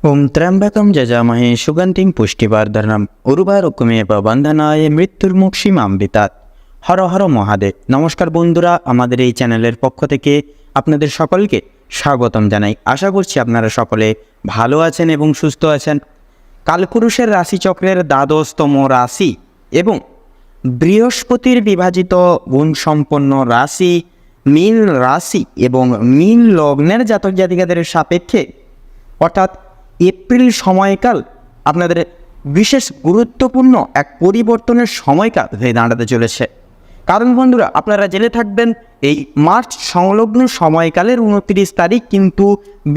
ওম ত্র্যম্বকম যজামহে সুগন্ধিং পুষ্টিবর্ধনম উর্বারুকমেব বন্ধনায় মৃত্যুর্মুক্ষীমামৃতাৎ। হর হর মহাদেব। নমস্কার বন্ধুরা, আমাদের এই চ্যানেলের পক্ষ থেকে আপনাদের সকলকে স্বাগতম জানাই। আশা করছি আপনারা সকলে ভালো আছেন এবং সুস্থ আছেন। কালপুরুষের রাশিচক্রের দ্বাদশতম রাশি এবং বৃহস্পতির বিভাজিত গুণসম্পন্ন রাশি মীন রাশি এবং মীন লগ্নের জাতক জাতিকাদের সাপেক্ষে অর্থাৎ এপ্রিল সময়কাল আপনাদের বিশেষ গুরুত্বপূর্ণ এক পরিবর্তনের সময়কাল হয়ে দাঁড়াতে চলেছে। কারণ বন্ধুরা, আপনারা জেনে থাকবেন এই মার্চ সংলগ্ন সময়কালের 29 তারিখ কিন্তু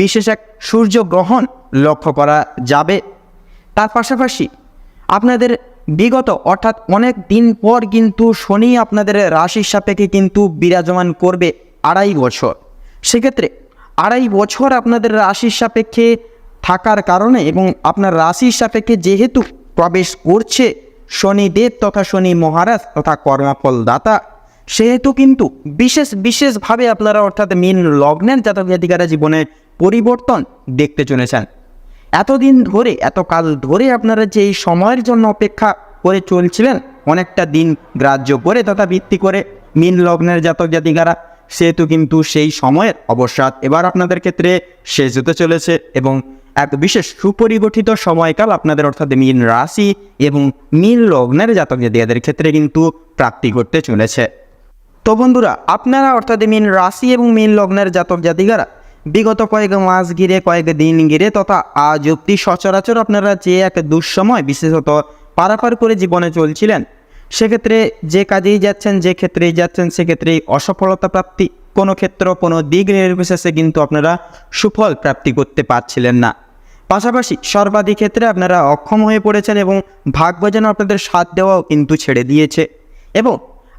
বিশেষ এক সূর্যগ্রহণ লক্ষ্য করা যাবে। তার পাশাপাশি আপনাদের বিগত অর্থাৎ অনেক দিন পর কিন্তু শনি আপনাদের রাশির সাপেক্ষে কিন্তু বিরাজমান করবে 2.5 বছর। সেক্ষেত্রে 2.5 বছর আপনাদের রাশির সাপেক্ষে থাকার কারণে এবং আপনার রাশির সাপেক্ষে যেহেতু প্রবেশ করছে শনিদেব তথা শনি মহারাজ তথা কর্মফলদাতা, সেহেতু কিন্তু বিশেষভাবে আপনারা অর্থাৎ মীন লগ্নের জাতক জাতিকারা জীবনে পরিবর্তন দেখতে চলেছেন। এতদিন ধরে এতকাল ধরে আপনারা যে এই সময়ের জন্য অপেক্ষা করে চলছিলেন, অনেকটা দিন গ্রাহ্য করে তথা ভিত্তি করে মীন লগ্নের জাতক জাতিকারা, সেহেতু কিন্তু সেই সময়ের অবসাদ এবার আপনাদের ক্ষেত্রে শেষ হতে চলেছে এবং এক বিশেষ সুপরিগঠিত সময়কাল আপনাদের অর্থাৎ মীন রাশি এবং মীন লগ্নের জাতক জাতিকাদের ক্ষেত্রে কিন্তু প্রাপ্তি করতে চলেছে। তো বন্ধুরা, আপনারা অর্থাৎ মীন রাশি এবং মীন লগ্নের জাতক জাতিকারা বিগত কয়েক মাস ঘিরে কয়েক দিন ঘিরে তথা আজ অব্দি সচরাচর আপনারা যে এক দুঃসময় বিশেষত পারাপার করে জীবনে চলছিলেন, সেক্ষেত্রে যে কাজেই যাচ্ছেন যে ক্ষেত্রেই যাচ্ছেন সেক্ষেত্রেই অসফলতা প্রাপ্তি, কোনো ক্ষেত্র কোনো দিক নির্বিশেষে কিন্তু আপনারা সুফল প্রাপ্তি করতে পারছিলেন না। পাশাপাশি সর্বাধিক ক্ষেত্রে আপনারা অক্ষম হয়ে পড়েছেন এবং ভাগ্য যেন আপনাদের সাথ দেওয়াও কিন্তু ছেড়ে দিয়েছে এবং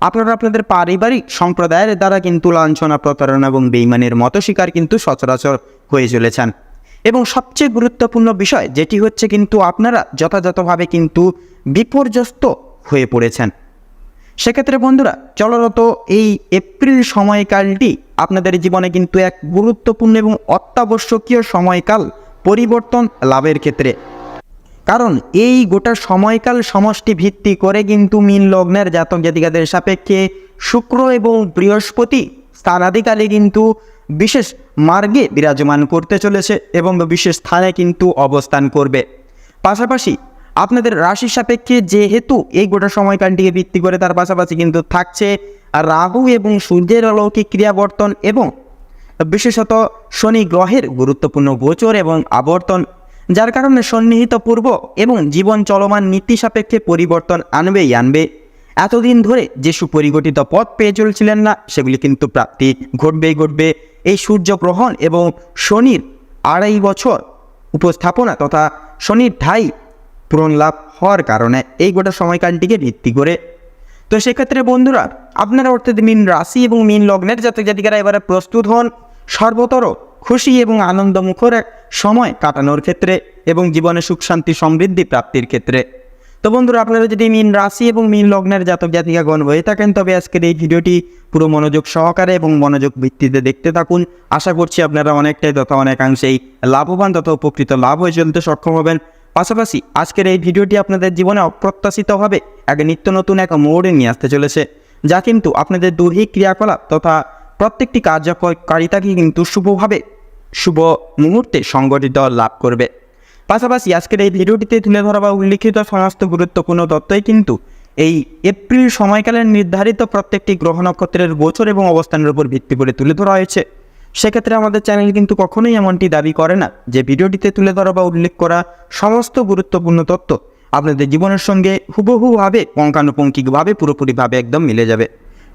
আপনারা আপনাদের পারিবারিক সম্প্রদায়ের দ্বারা কিন্তু লাঞ্ছনা, প্রতারণা এবং বেইমানের মতো শিকার কিন্তু সচরাচর হয়ে চলেছেন। এবং সবচেয়ে গুরুত্বপূর্ণ বিষয় যেটি হচ্ছে কিন্তু আপনারা যথাযথভাবে কিন্তু বিপর্যস্ত হয়ে পড়েছেন। সেক্ষেত্রে বন্ধুরা, চলরত এই এপ্রিল সময়কালটি আপনাদের জীবনে কিন্তু এক গুরুত্বপূর্ণ এবং অত্যাবশ্যকীয় সময়কাল পরিবর্তন লাভের ক্ষেত্রে। কারণ এই গোটা সময়কাল সমষ্টি ভিত্তি করে কিন্তু মীন লগ্নের জাতক জাতিকাদের সাপেক্ষে শুক্র এবং বৃহস্পতি স্থানাধিকালে কিন্তু বিশেষ মার্গে বিরাজমান করতে চলেছে এবং বিশেষ স্থানে কিন্তু অবস্থান করবে। পাশাপাশি আপনাদের রাশির সাপেক্ষে যেহেতু এই গোটা সময়কালটিকে ভিত্তি করে তার পাশাপাশি কিন্তু থাকছে রাহু এবং সূর্যের অলৌকিক ক্রিয়াবর্তন এবং বিশেষত শনি গ্রহের গুরুত্বপূর্ণ গোচর এবং আবর্তন, যার কারণে সন্নিহিত পূর্ব এবং জীবন চলমান নীতি সাপেক্ষে পরিবর্তন আনবে। এতদিন ধরে যে সুপরিগঠিত পথ পেয়ে চলছিলেন না, সেগুলি কিন্তু প্রাপ্তি ঘটবে। এই সূর্যগ্রহণ এবং শনির 2.5 বছর উপস্থাপনা তথা শনির ঠাই পূরণ লাভ হওয়ার কারণে এই গোটা সময়কালটিকে ভিত্তি করে। তো সেক্ষেত্রে বন্ধুরা, আপনারা অর্থাৎ মীন রাশি এবং মীন লগ্নের জাতক জাতিকারা এবারে প্রস্তুত হন সর্বতর খুশি এবং আনন্দমুখর এক সময় কাটানোর ক্ষেত্রে এবং জীবনে সুখ শান্তি সমৃদ্ধি প্রাপ্তির ক্ষেত্রে। তো বন্ধুরা, আপনারা যদি মীন রাশি এবং মীন লগ্নের জাতক জাতিকাগণ হয়ে থাকেন, তবে আজকের এই ভিডিওটি পুরো মনোযোগ সহকারে এবং মনোযোগ ভিত্তিতে দেখতে থাকুন। আশা করছি আপনারা অনেকটাই তথা অনেকাংশেই লাভবান তথা উপকৃত লাভ হয়ে চলতে সক্ষম হবেন। পাশাপাশি আজকের এই ভিডিওটি আপনাদের জীবনে অপ্রত্যাশিতভাবে এক নিত্য নতুন এক মোড়ে নিয়ে আসতে চলেছে, যা কিন্তু আপনাদের দৈহিক ক্রিয়াকলাপ তথা প্রত্যেকটি কার্যকারিতাকে কিন্তু শুভ মুহূর্তে সংগঠিত লাভ করবে। পাশাপাশি আজকের এই ভিডিওটিতে তুলে ধরা বা উল্লিখিত সমস্ত গুরুত্বপূর্ণ তথ্যই কিন্তু এই এপ্রিল সময়কালের নির্ধারিত প্রত্যেকটি গ্রহ নক্ষত্রের গোচর এবং অবস্থানের উপর ভিত্তি করে তুলে ধরা হয়েছে। সেক্ষেত্রে আমাদের চ্যানেল কিন্তু কখনোই এমনটি দাবি করে না যে ভিডিওটিতে তুলে ধরা বা উল্লেখ করা সমস্ত গুরুত্বপূর্ণ তথ্য আপনাদের জীবনের সঙ্গে হুবহুভাবে পুঙ্খানুপুঙ্খিকভাবে পুরোপুরিভাবে একদম মিলে যাবে।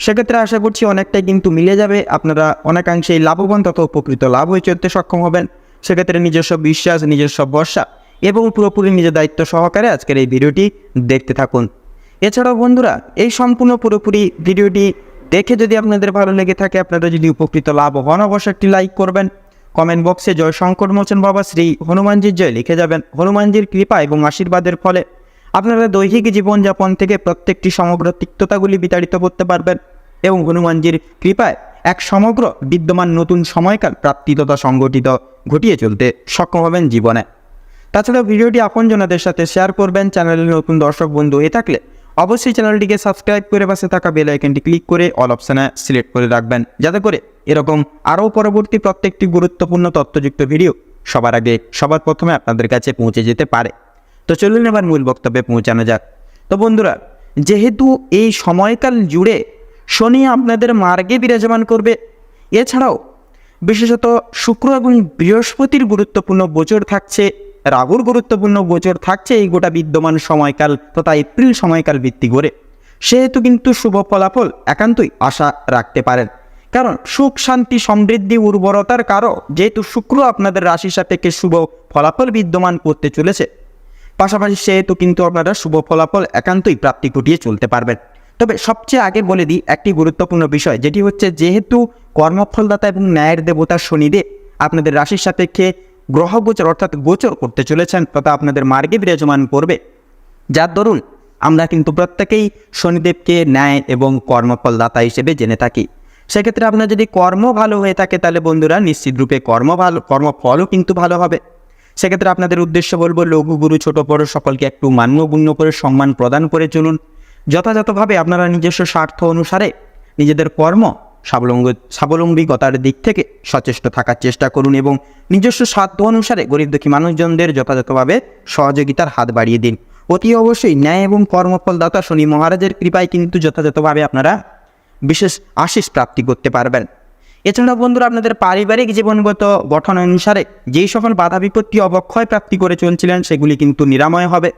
সেক্ষেত্রে আশা করছি অনেকটাই কিন্তু মিলে যাবে, আপনারা অনেকাংশেই লাভবান তথা উপকৃত লাভ হয়ে চলতে সক্ষম হবেন। সেক্ষেত্রে নিজস্ব বিশ্বাস, নিজস্ব ভরসা এবং পুরোপুরি নিজের দায়িত্ব সহকারে আজকের এই ভিডিওটি দেখতে থাকুন। এছাড়াও বন্ধুরা, এই সম্পূর্ণ পুরোপুরি ভিডিওটি দেখে যদি আপনাদের ভালো লেগে থাকে, আপনারা যদি উপকৃত লাভ হন, অবশ্যই একটি লাইক করবেন। কমেন্ট বক্সে জয় শঙ্কর মোচন বাবা শ্রী হনুমানজির জয় লিখে যাবেন। হনুমানজির কৃপা এবং আশীর্বাদের ফলে আপনারা দৈহিক জীবনযাপন থেকে প্রত্যেকটি সমগ্র তিক্ততাগুলি বিতাড়িত করতে পারবেন এবং হনুমানজির কৃপায় এক সমগ্র বিদ্যমান নতুন সময়কাল প্রাপ্তি তথা সংগঠিত ঘটিয়ে চলতে সক্ষম হবেন জীবনে। তাছাড়া ভিডিওটি আপনজনদের সাথে শেয়ার করবেন। চ্যানেলের নতুন দর্শক বন্ধু হয়ে থাকলে অবশ্যই চ্যানেলটিকে সাবস্ক্রাইব করে পাশে থাকা বেল আইকনটি ক্লিক করে অল অপশানে সিলেক্ট করে রাখবেন, যাতে করে এরকম আরও পরবর্তী প্রত্যেকটি গুরুত্বপূর্ণ তথ্যযুক্ত ভিডিও সবার আগে সবার প্রথমে আপনাদের কাছে পৌঁছে যেতে পারে। তো চলুন এবার মূল বক্তব্যে পৌঁছানো যাক। তো বন্ধুরা, যেহেতু এই সময়কাল জুড়ে শনি আপনাদের মার্গে বিরাজমান করবে, এছাড়াও বিশেষত শুক্র এবং বৃহস্পতির গুরুত্বপূর্ণ গোচর থাকছে, রাহুর গুরুত্বপূর্ণ গোচর থাকছে এই গোটা বিদ্যমান সময়কাল তথা এপ্রিল সময়কাল ভিত্তি করে, সেহেতু কিন্তু শুভ ফলাফল একান্তই আশা রাখতে পারেন। কারণ সুখ শান্তি সমৃদ্ধি উর্বরতার কারণ যেহেতু শুক্র আপনাদের রাশি সাপেক্ষে শুভ ফলাফল বিদ্যমান করতে চলেছে, পাশাপাশি সেহেতু কিন্তু আপনারা শুভ ফলাফল একান্তই প্রাপ্তি ঘটিয়ে চলতে পারবেন। তবে সবচেয়ে আগে বলে দিই একটি গুরুত্বপূর্ণ বিষয়, যেটি হচ্ছে যেহেতু কর্মফলদাতা এবং ন্যায়ের দেবতা শনিদেব আপনাদের রাশির সাপেক্ষে গ্রহ গোচর অর্থাৎ গোচর করতে চলেছেন তথা আপনাদের মার্গে বিরাজমান করবে, যার দরুন আমরা কিন্তু প্রত্যেকেই শনিদেবকে ন্যায় এবং কর্মফলদাতা হিসেবে জেনে থাকি। সেক্ষেত্রে আপনার যদি কর্ম ভালো হয়ে থাকে তাহলে বন্ধুরা নিশ্চিত রূপে কর্মফলও কিন্তু ভালো হবে। সেক্ষেত্রে আপনাদের উদ্দেশ্য বলবো, লঘু গুরু ছোট বড় সকলকে একটু মান্যগুণ্য করে সম্মান প্রদান করে চলুন। যথাযথভাবে আপনারা নিজস্ব স্বার্থ অনুসারে নিজেদের কর্ম স্বাবলম্বিকতার দিক থেকে সচেষ্ট থাকার চেষ্টা করুন এবং নিজস্ব সাধ্য অনুসারে গরিব দুঃখী মানুষজনদের যথাযথভাবে সহযোগিতার হাত বাড়িয়ে দিন। অতি অবশ্যই ন্যায় এবং কর্মফলদাতা শনি মহারাজের কৃপায় কিন্তু যথাযথভাবে আপনারা বিশেষ আশীষ প্রাপ্তি করতে পারবেন। এছাড়াও বন্ধুরা, আপনাদের পারিবারিক জীবনগত গঠন অনুসারে যেই সকল বাধা বিপত্তি অবক্ষয় প্রাপ্তি করে চলছিলেন সেগুলি কিন্তু নিরাময় হবে।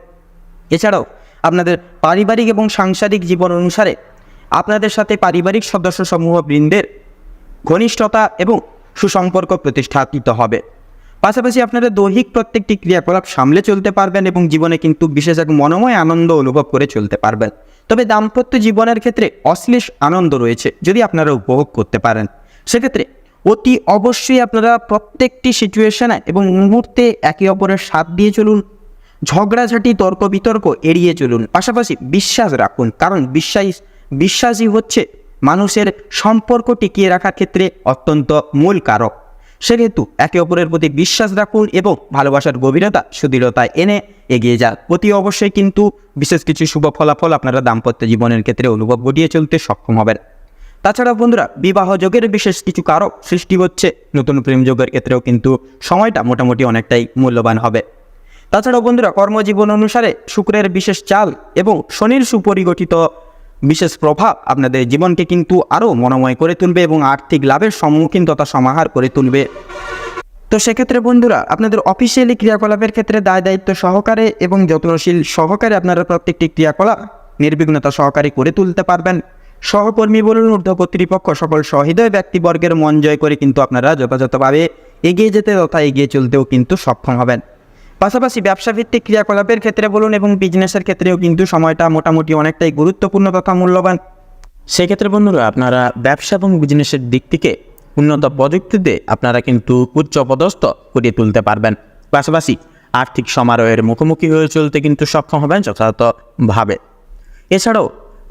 এছাড়াও আপনাদের পারিবারিক এবং সাংসারিক জীবন অনুসারে আপনাদের সাথে পারিবারিক সদস্য সমূহ বৃন্দের ঘনিষ্ঠতা এবং সুসম্পর্ক প্রতিষ্ঠিত হবে। পাশাপাশি আপনারা দৈহিক প্রত্যেকটি ক্রিয়াকলাপ সামলে চলতে পারবেন এবং জীবনে কিন্তু বিশেষ এক মনোময় আনন্দ অনুভব করে চলতে পারবেন। তবে দাম্পত্য জীবনের ক্ষেত্রে অশ্লীল আনন্দ রয়েছে, যদি আপনারা উপভোগ করতে পারেন সেক্ষেত্রে অতি অবশ্যই আপনারা প্রত্যেকটি সিচুয়েশনে এবং মুহূর্তে একে অপরের সাথ দিয়ে চলুন। ঝগড়াঝাটি তর্ক বিতর্ক এড়িয়ে চলুন। পাশাপাশি বিশ্বাস রাখুন, কারণ বিশ্বাসই হচ্ছে মানুষের সম্পর্ক টিকিয়ে রাখার ক্ষেত্রে অত্যন্ত মূল কারক। সেহেতু একে অপরের প্রতি বিশ্বাস রাখুন এবং ভালোবাসার গভীরতা সুদৃঢ়তা এনে এগিয়ে যান। অতি অবশ্যই কিন্তু বিশেষ কিছু শুভ ফলাফল আপনারা দাম্পত্য জীবনের ক্ষেত্রে অনুভব ঘটিয়ে চলতে সক্ষম হবেন। তাছাড়া বন্ধুরা, বিবাহ যোগের বিশেষ কিছু কারক সৃষ্টি হচ্ছে, নতুন প্রেম যোগের ক্ষেত্রেও কিন্তু সময়টা মোটামুটি অনেকটাই মূল্যবান হবে। তাছাড়াও বন্ধুরা, কর্মজীবন অনুসারে শুক্রের বিশেষ চাল এবং শনির সুপরিগঠিত বিশেষ প্রভাব আপনাদের জীবনকে কিন্তু আরও মনোময় করে তুলবে এবং আর্থিক লাভের সম্মুখীন তথা সমাহার করে তুলবে। তো সেক্ষেত্রে বন্ধুরা, আপনাদের অফিসিয়ালি ক্রিয়াকলাপের ক্ষেত্রে দায় দায়িত্ব সহকারে এবং যত্নশীল সহকারে আপনারা প্রত্যেকটি ক্রিয়াকলাপ নির্বিঘ্নতা সহকারে করে তুলতে পারবেন। সহকর্মী বলুন, ঊর্ধ্ব কর্তৃপক্ষ, সকল সহৃদয় ব্যক্তিবর্গের মন জয় করে কিন্তু আপনারা যথাযথভাবে এগিয়ে যেতে তথা এগিয়ে চলতেও কিন্তু সক্ষম হবেন। পাশাপাশি ব্যবসাভিত্তিক ক্রিয়াকলাপের ক্ষেত্রে বলুন এবং বিজনেসের ক্ষেত্রেও কিন্তু সময়টা মোটামুটি অনেকটাই গুরুত্বপূর্ণ তথা মূল্যবান। সেক্ষেত্রে বন্ধুরা, আপনারা ব্যবসা এবং বিজনেসের দিক থেকে উন্নত প্রযুক্তিতে আপনারা কিন্তু উচ্চপদস্থ করিয়ে তুলতে পারবেন। পাশাপাশি আর্থিক সমারোহের মুখোমুখি হয়ে চলতে কিন্তু সক্ষম হবেন যথাযথভাবে। এছাড়াও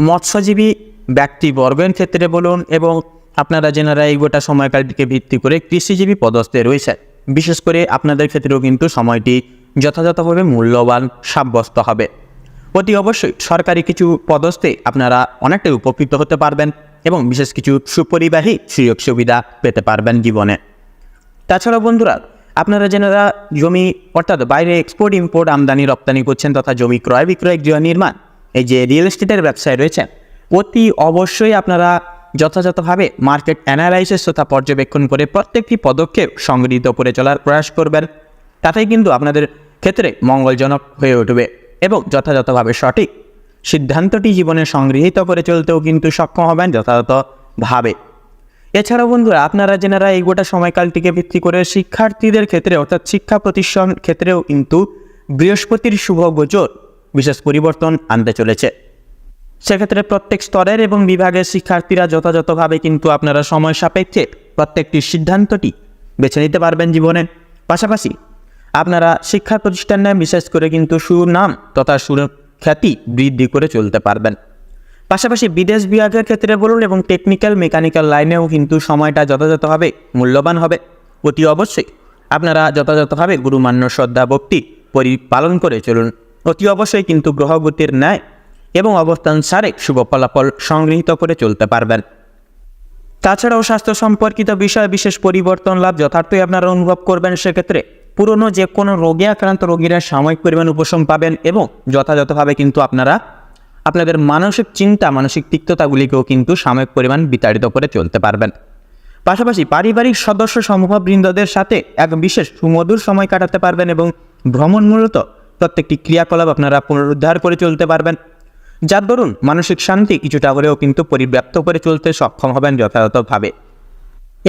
মৎস্যজীবী ব্যক্তিবর্গের ক্ষেত্রে বলুন এবং আপনারা যেনারা এই গোটা সময়কালটিকে ভিত্তি করে কৃষিজীবী পদস্থে রয়েছে, বিশেষ করে আপনাদের ক্ষেত্রেও কিন্তু সময়টি যথাযথভাবে মূল্যবান সাব্যস্ত হবে। অতি অবশ্যই সরকারি কিছু পদস্থে আপনারা অনেকটাই উপকৃত হতে পারবেন এবং বিশেষ কিছু সুপরিবাহী সুযোগ সুবিধা পেতে পারবেন জীবনে। তাছাড়াও বন্ধুরা, আপনারা যেনারা জমি অর্থাৎ বাইরে এক্সপোর্ট ইম্পোর্ট আমদানি রপ্তানি করছেন তথা জমি ক্রয় বিক্রয় গৃহ নির্মাণ এই যে রিয়েল এস্টেটের ব্যবসায় রয়েছেন, অতি অবশ্যই আপনারা যথাযথভাবে মার্কেট অ্যানালাইসিস তথা পর্যবেক্ষণ করে প্রত্যেকটি পদক্ষেপ সংগৃহীত করে চলার প্রয়াস করবেন। তাতেই কিন্তু আপনাদের ক্ষেত্রে মঙ্গলজনক হয়ে উঠবে এবং যথাযথভাবে সঠিক সিদ্ধান্তটি জীবনে সংগৃহীত করে চলতেও কিন্তু সক্ষম হবেন যথাযথভাবে। এছাড়াও বন্ধুরা, আপনারা যেনারা এই গোটা সময়কালটিকে ভিত্তি করে শিক্ষার্থীদের ক্ষেত্রে অর্থাৎ শিক্ষা প্রতিষ্ঠান ক্ষেত্রেও কিন্তু বৃহস্পতির শুভ গোচর বিশেষ পরিবর্তন আনতে চলেছে। সেক্ষেত্রে প্রত্যেক স্তরের এবং বিভাগের শিক্ষার্থীরা যথাযথভাবে কিন্তু আপনারা সময় সাপেক্ষে প্রত্যেকটি সিদ্ধান্তটি বেছে নিতে পারবেন জীবনে। পাশাপাশি আপনারা শিক্ষা প্রতিষ্ঠানে বিশেষ করে কিন্তু সুনাম তথা সুখ্যাতি বৃদ্ধি করে চলতে পারবেন। পাশাপাশি বিদেশ বিভাগের ক্ষেত্রে বলুন এবং টেকনিক্যাল মেকানিক্যাল লাইনেও কিন্তু সময়টা যথাযথভাবে মূল্যবান হবে। অতি অবশ্যই আপনারা যথাযথভাবে গুরুমান্য শ্রদ্ধা ভক্তি পালন করে চলুন। অতি অবশ্যই কিন্তু গ্রহগতির ন্যায় এবং অবস্থান সারে শুভ ফলাফল সংগৃহীত করে চলতে পারবেন। তাছাড়াও স্বাস্থ্য সম্পর্কিত বিষয়ে বিশেষ পরিবর্তন লাভ যথার্থই আপনারা অনুভব করবেন। সেক্ষেত্রে পুরনো যে কোনো রোগে আক্রান্ত রোগীরা সাময়িক পরিমাণ উপশম পাবেন এবং যথাযথভাবে কিন্তু আপনারা আপনাদের মানসিক চিন্তা, মানসিক তিক্ততাগুলিকেও কিন্তু সাময়িক পরিমাণ বিতাড়িত করে চলতে পারবেন। পাশাপাশি পারিবারিক সদস্য সমূহবৃন্দদের সাথে এক বিশেষ সুমধুর সময় কাটাতে পারবেন এবং ভ্রমণমূলত প্রত্যেকটি ক্রিয়াকলাপ আপনারা পুনরুদ্ধার করে চলতে পারবেন, যার দরুন মানসিক শান্তি কিছুটা হলেও কিন্তু পরিব্যাপ্ত করে চলতে সক্ষম হবেন যথাযথভাবে।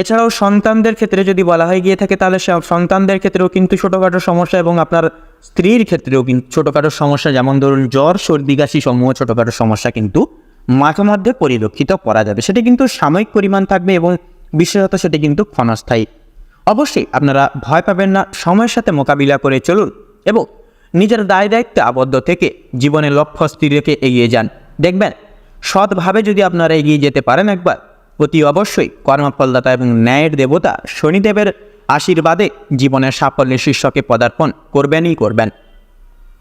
এছাড়াও সন্তানদের ক্ষেত্রে যদি বলা হয়ে গিয়ে থাকে, তাহলে সন্তানদের ক্ষেত্রেও কিন্তু ছোটোখাটো সমস্যা এবং আপনার স্ত্রীর ক্ষেত্রেও কিন্তু ছোটোখাটো সমস্যা, যেমন ধরুন জ্বর, সর্দি, কাশি সমূহ ছোটোখাটো সমস্যা কিন্তু মাঝে মধ্যে পরিলক্ষিত করা যাবে। সেটি কিন্তু সাময়িক পরিমাণ থাকবে এবং বিশেষত সেটি কিন্তু ক্ষণস্থায়ী। অবশ্যই আপনারা ভয় পাবেন না, সময়ের সাথে মোকাবিলা করে চলুন এবং নিজের দায় দায়িত্বে আবদ্ধ থেকে জীবনের লক্ষ্য স্থির রেখে এগিয়ে যান। দেখবেন সৎভাবে যদি আপনারা এগিয়ে যেতে পারেন একবার, অতি অবশ্যই কর্মফলদাতা এবং ন্যায়ের দেবতা শনিদেবের আশীর্বাদে জীবনের সাফল্যের শীর্ষকে পদার্পণ করবেনই করবেন।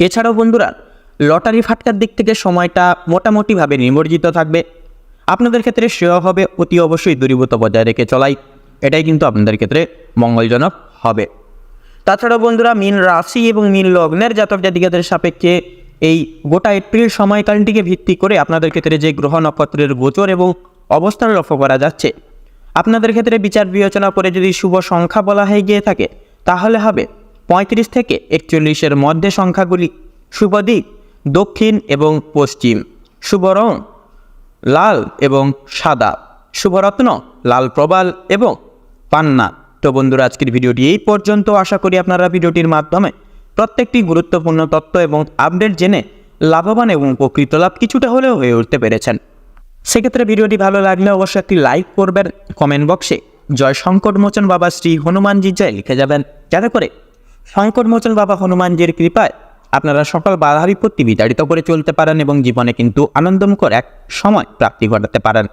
এছাড়াও বন্ধুরা, লটারি ফাটকার দিক থেকে সময়টা মোটামুটিভাবে নিমজ্জিত থাকবে। আপনাদের ক্ষেত্রে শ্রেয় হবে অতি অবশ্যই দূরীভূত বজায় রেখে চলাই, এটাই কিন্তু আপনাদের ক্ষেত্রে মঙ্গলজনক হবে। তাছাড়াও বন্ধুরা, মীন রাশি এবং মীন লগ্নের জাতক জাতিকাদের সাপেক্ষে এই গোটা এপ্রিল সময়কালটিকে ভিত্তি করে আপনাদের ক্ষেত্রে যে গ্রহ নক্ষত্রের গোচর এবং অবস্থান লক্ষ্য করা যাচ্ছে, আপনাদের ক্ষেত্রে বিচার বিবেচনা করে যদি শুভ সংখ্যা বলা হয়ে গিয়ে থাকে, তাহলে হবে 35 থেকে 41-এর মধ্যে সংখ্যাগুলি। শুভ দিক দক্ষিণ এবং পশ্চিম। শুভ রং লাল এবং সাদা। শুভরত্ন লাল প্রবাল এবং পান্না। তো বন্ধুরা, আজকের ভিডিওটি এই পর্যন্ত। আশা করি আপনারা ভিডিওটির মাধ্যমে প্রত্যেকটি গুরুত্বপূর্ণ তথ্য এবং আপডেট জেনে লাভবান এবং উপকৃত লাভ কিছুটা হলেও হয়ে উঠতে পেরেছেন। সেক্ষেত্রে ভিডিওটি ভালো লাগলে অবশ্যই একটি লাইক করবেন, কমেন্ট বক্সে জয় সংকটমোচন বাবা শ্রী হনুমানজি জয় লিখে যাবেন, যাতে করে সংকটমোচন বাবা হনুমানজির কৃপায় আপনারা সকল বাধা বিপত্তি বিতাড়িত করে চলতে পারেন এবং জীবনে কিন্তু আনন্দমুখর এক সময় প্রাপ্তি ঘটাতে পারেন।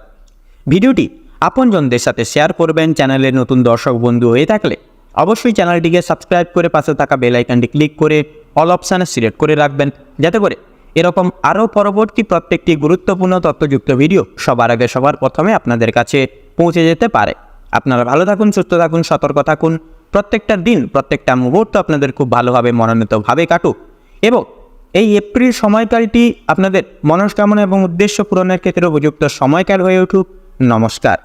ভিডিওটি আপনজনদের সাথে শেয়ার করবেন। চ্যানেলের নতুন দর্শক বন্ধু হয়ে থাকলে অবশ্যই চ্যানেলটিকে সাবস্ক্রাইব করে পাশে থাকা বেল আইকনটি ক্লিক করে অল অপশানে সিলেক্ট করে রাখবেন, যাতে করে এরকম আরও পরবর্তী প্রত্যেকটি গুরুত্বপূর্ণ তথ্যযুক্ত ভিডিও সবার আগে সবার প্রথমে আপনাদের কাছে পৌঁছে যেতে পারে। আপনারা ভালো থাকুন, সুস্থ থাকুন, সতর্ক থাকুন। প্রত্যেকটা দিন, প্রত্যেকটা মুহূর্ত আপনাদের খুব ভালোভাবে মনোনীতভাবে কাটুক এবং এই এপ্রিল সময়কালটি আপনাদের মনস্কামনা এবং উদ্দেশ্য পূরণের ক্ষেত্রে উপযুক্ত সময়কাল হয়ে উঠুক। নমস্কার।